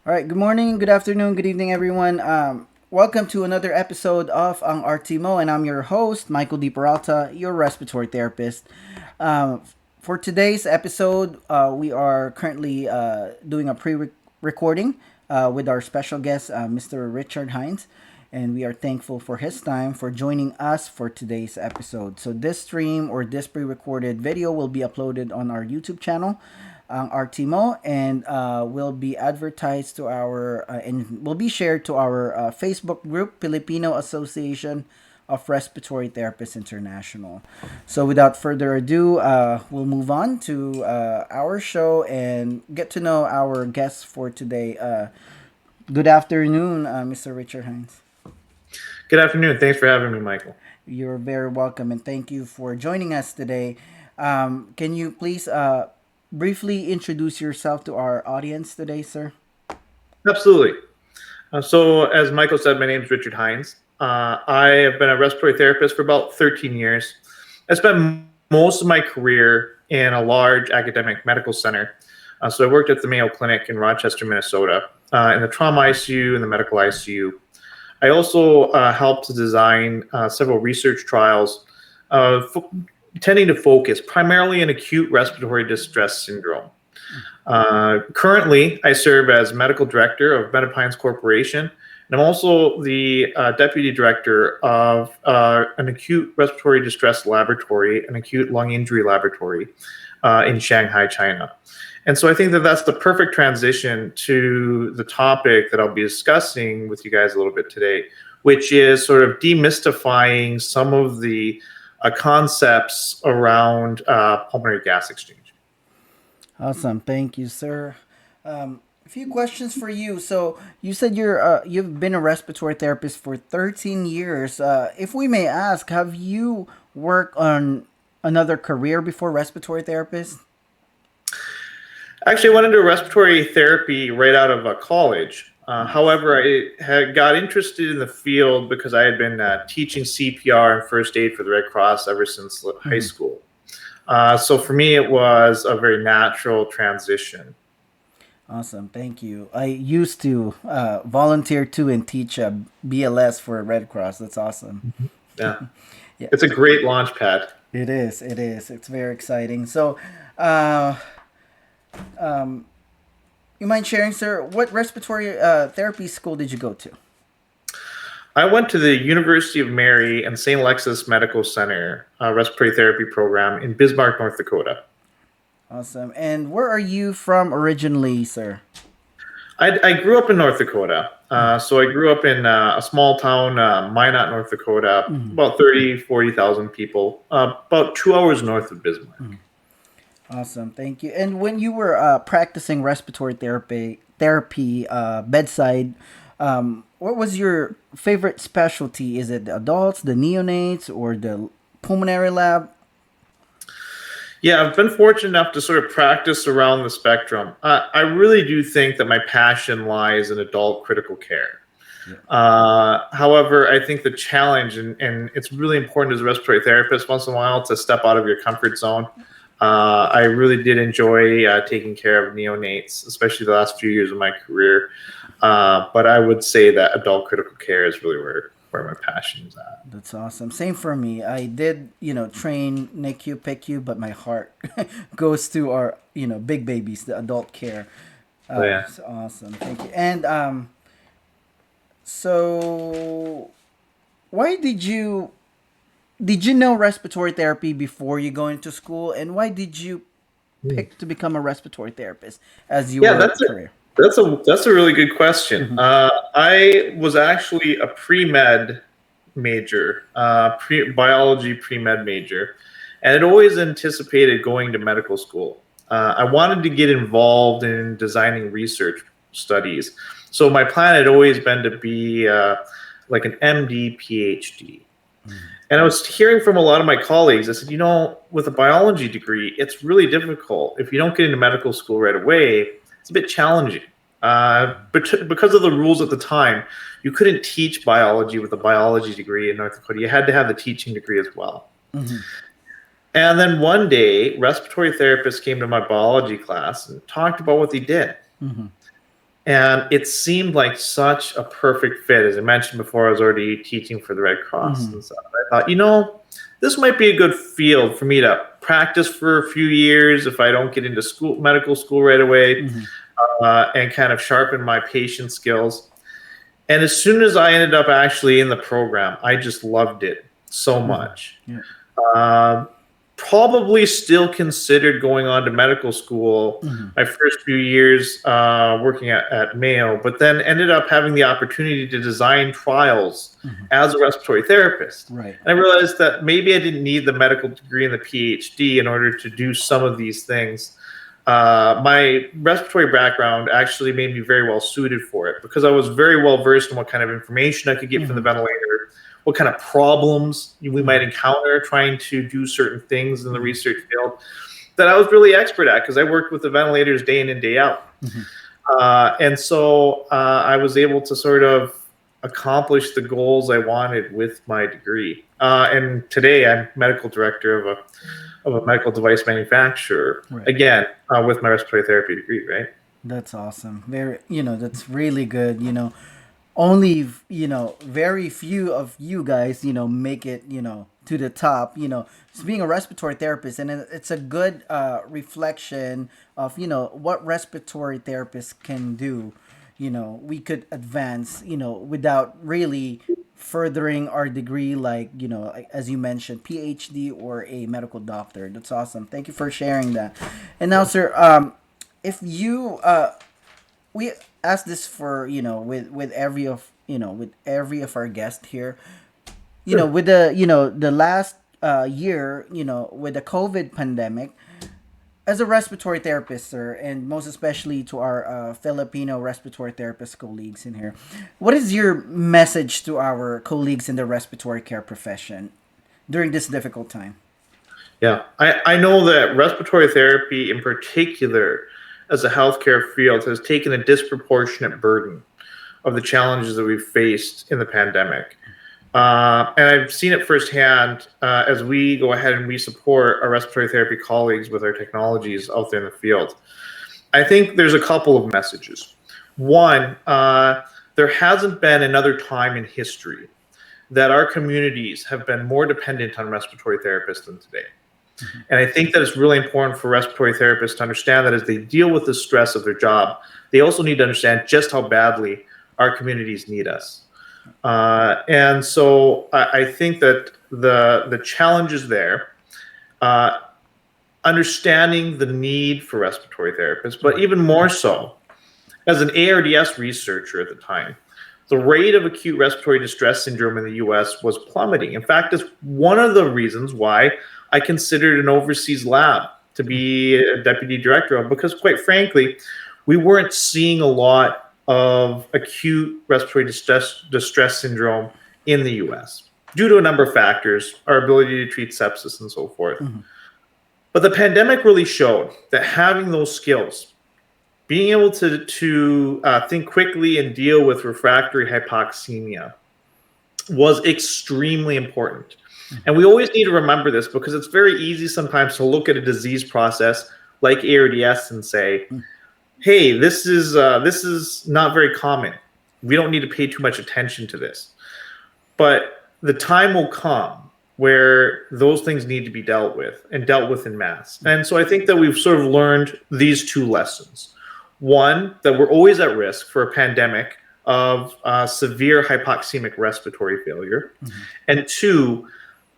All right, good morning, good afternoon, good evening, everyone. Welcome to another episode of Ang RTMO, and I'm your host, Michael D. Peralta, your respiratory therapist. For today's episode, we are currently doing a pre recording with our special guest, Mr. Richard Hinds, and we are thankful for his time for joining us for today's episode. So, this stream or this pre recorded video will be uploaded on our YouTube channel, our Timo, and will be advertised to our and will be shared to our Facebook group, Filipino Association of Respiratory Therapists International. So without further ado, we'll move on to our show and get to know our guests for today. Good afternoon, Mr. Richard Hines. Good afternoon. Thanks for having me, Michael. You're very welcome, and thank you for joining us today. Can you please briefly introduce yourself to our audience today, sir? Absolutely. So, as Michael said, my name is Richard Hinds. I have been a respiratory therapist for about 13 years. I spent most of my career in a large academic medical center. So, I worked at the Mayo Clinic in Rochester, Minnesota, in the trauma ICU and the medical ICU. I also helped to design several research trials tending to focus primarily in acute respiratory distress syndrome. Currently, I serve as medical director of Medipines Corporation, and I'm also the deputy director of an acute respiratory distress laboratory, an acute lung injury laboratory in Shanghai, China. And so I think that that's the perfect transition to the topic that I'll be discussing with you guys a little bit today, which is sort of demystifying some of the concepts around pulmonary gas exchange. Awesome, thank you, sir. A few questions for you. So you said you've been a respiratory therapist for 13 years. If we may ask, have you worked on another career before respiratory therapist? Actually, I went into respiratory therapy right out of college. However, I had got interested in the field because I had been teaching CPR and first aid for the Red Cross ever since high Mm-hmm. school. So for me, it was a very natural transition. Awesome, thank you. I used to volunteer too and teach BLS for Red Cross. That's awesome. Yeah, Yeah, it's a great launch pad. it is. It is. It's very exciting. So, uh, um, you mind sharing, sir, what respiratory therapy school did you go to? I went to the University of Mary and St. Alexis Medical Center respiratory therapy program in Bismarck, North Dakota. Awesome. And where are you from originally, sir? I grew up in North Dakota. So I grew up in a small town, Minot, North Dakota, Mhm. about 40,000 people, about 2 hours north of Bismarck. Awesome. Thank you. And when you were practicing respiratory therapy bedside, what was your favorite specialty? Is it the adults, the neonates, or the pulmonary lab? Yeah, I've been fortunate enough to sort of practice around the spectrum. I really do think that my passion lies in adult critical care. Yeah. However, I think the challenge, and it's really important as a respiratory therapist once in a while to step out of your comfort zone. I really did enjoy taking care of neonates, especially the last few years of my career. But I would say that adult critical care is really where my passion is at. That's awesome. Same for me. I did, train NICU, PICU, but my heart goes to our, big babies, the adult care. So yeah. It's awesome. Thank you. And so why did you know respiratory therapy before you go into school, and why did you pick to become a respiratory therapist as Yeah, your career? that's a really good question. Mm-hmm. I was actually a pre-med major, biology pre-med major, and had always anticipated going to medical school. I wanted to get involved in designing research studies, so my plan had always been to be like an MD, PhD. And I was hearing from a lot of my colleagues, I said, with a biology degree, it's really difficult. If you don't get into medical school right away, it's a bit challenging. But because of the rules at the time, you couldn't teach biology with a biology degree in North Dakota. You had to have the teaching degree as well. Mm-hmm. And then one day, respiratory therapists came to my biology class and talked about what they did. Mm-hmm. And it seemed like such a perfect fit. As I mentioned before, I was already teaching for the Red Cross Mm-hmm. and stuff. I thought, this might be a good field for me to practice for a few years if I don't get into medical school right away, Mm-hmm. and kind of sharpen my patient skills. And as soon as I ended up actually in the program, I just loved it so Mm-hmm. much. Yeah. Uh, Probably still considered going on to medical school Mm-hmm. my first few years working at Mayo, but then ended up having the opportunity to design trials Mm-hmm. as a respiratory therapist. Right. And I realized that maybe I didn't need the medical degree and the PhD in order to do some of these things. My respiratory background actually made me very well suited for it because I was very well versed in what kind of information I could get from the Mm-hmm. ventilator, what kind of problems we might Mm-hmm. encounter trying to do certain things in the Mm-hmm. research field that I was really expert at because I worked with the ventilators day in and day out. Mm-hmm. And so I was able to sort of accomplish the goals I wanted with my degree. And today I'm medical director of a medical device manufacturer, Right. again, with my respiratory therapy degree, right? That's awesome. Very, that's really good. Only, very few of you guys, make it, to the top, it's being a respiratory therapist. And it's a good reflection of, what respiratory therapists can do. We could advance, without really furthering our degree, like, like, as you mentioned, PhD or a medical doctor. That's awesome. Thank you for sharing that. And now, sir, if you we ask this for, with every of, with every of our guests here, Sure. with the, the last year, with the COVID pandemic, as a respiratory therapist, sir, and most especially to our Filipino respiratory therapist colleagues in here, what is your message to our colleagues in the respiratory care profession during this difficult time? Yeah, I know that respiratory therapy in particular as a healthcare field has taken a disproportionate burden of the challenges that we've faced in the pandemic. And I've seen it firsthand as we go ahead and we support our respiratory therapy colleagues with our technologies out there in the field. I think there's a couple of messages. One, there hasn't been another time in history that our communities have been more dependent on respiratory therapists than today. Mm-hmm. And I think that it's really important for respiratory therapists to understand that as they deal with the stress of their job, they also need to understand just how badly our communities need us. And so I think that the challenge is there, uh, understanding the need for respiratory therapists, but Right. even more so, as an ARDS researcher at the time, the rate of acute respiratory distress syndrome in the US was plummeting. In fact, it's one of the reasons why I considered an overseas lab to be a deputy director of, because quite frankly, we weren't seeing a lot of acute respiratory distress syndrome in the US due to a number of factors, our ability to treat sepsis and so forth. Mm-hmm. But the pandemic really showed that having those skills, being able to think quickly and deal with refractory hypoxemia was extremely important. And we always need to remember this because it's very easy sometimes to look at a disease process like ARDS and say, "Hey, this is not very common. We don't need to pay too much attention to this." But the time will come where those things need to be dealt with and dealt with in mass. And so I think that we've sort of learned these two lessons. One, that we're always at risk for a pandemic of severe hypoxemic respiratory failure. Mm-hmm. And two,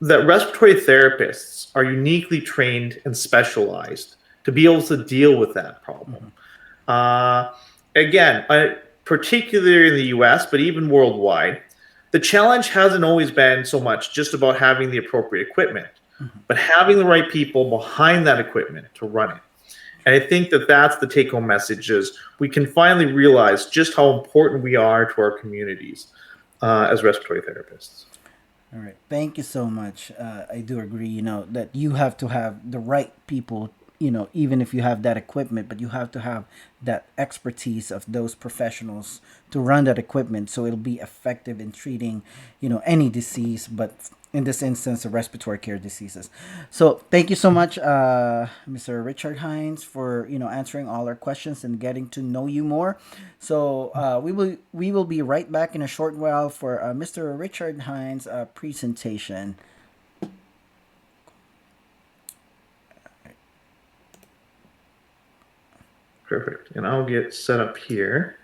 that respiratory therapists are uniquely trained and specialized to be able to deal with that problem. Mm-hmm. Uh, Again, particularly in the US, but even worldwide, the challenge hasn't always been so much just about having the appropriate equipment, Mm-hmm. but having the right people behind that equipment to run it. And I think that that's the take home message is we can finally realize just how important we are to our communities as respiratory therapists. All right. Thank you so much. I do agree, that you have to have the right people, even if you have that equipment, but you have to have that expertise of those professionals to run that equipment so it'll be effective in treating, any disease, but in this instance of respiratory care diseases. So thank you so much, Mr. Richard Hinds, for answering all our questions and getting to know you more. So we will be right back in a short while for Mr. Richard Hinds' presentation. Perfect. And I'll get set up here.